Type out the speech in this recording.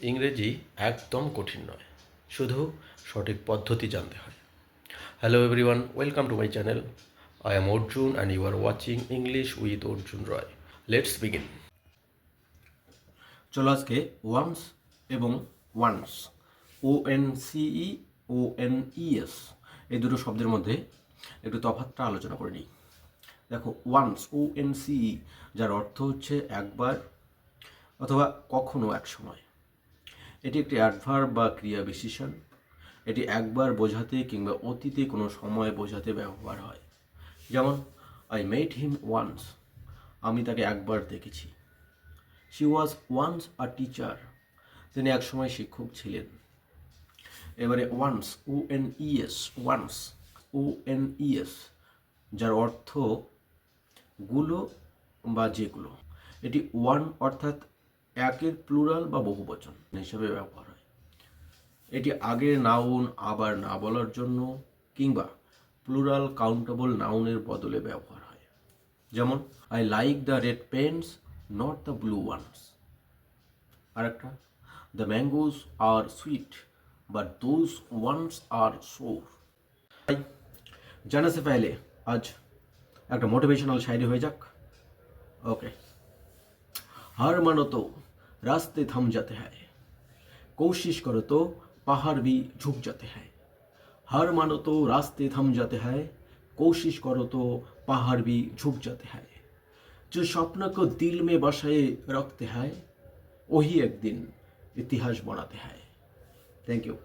ইংরেজি একদম কঠিন নয়, শুধু সঠিক পদ্ধতি জানতে হয়। Hello everyone, welcome to my channel. I am Arjun and you are watching English with Arjun Roy. Let's begin. চলো আজকে ওয়ান্স এবং ওয়ান্স, ONCE ONES, এই দুটো শব্দের মধ্যে একটু তফাৎটা আলোচনা করে নিই। দেখো, ওয়ান্স ONCE, যার অর্থ হচ্ছে একবার অথবা কখনো এক সময়। এটি একটি অ্যাডভার্ব বা ক্রিয়া বিশেষণ। এটি একবার বোঝাতে কিংবা অতীতে কোনো সময় বোঝাতে ব্যবহার হয়। যেমন, আই মেট হিম ওয়ান্স, আমি তাকে একবার দেখেছি। She was once a teacher, তিনি একসময় শিক্ষক ছিলেন। এবারে ওয়ান্স ONES, ওয়ান্স ONES, যার অর্থ গুলো বা যেগুলো। এটি ওয়ান অর্থাৎ একের প্লুরাল বা বহুবচন হিসেবে ব্যবহার হয়। এটি আগের নাউন আবার না বলার জন্য কিংবা প্লুরাল কাউন্টেবল নাউনের বদলে ব্যবহার হয়। যেমন, I like the red pens not the blue ones. আরেকটা, the mangoes are sweet but those ones are sour. জানা সে পেহলে আজ একটা মোটিভেশনাল শায়রি হয়ে যাক। ओके। हार मानो तो रास्ते थम जाते हैं, कोशिश करो तो पहाड़ भी झुक जाते हैं। हार मानो तो रास्ते थम जाते हैं, कोशिश करो तो पहाड़ भी झुक जाते हैं। जो स्वप्न को दिल में बसाए रखते हैं, वही एक दिन इतिहास बनाते हैं। Thank you.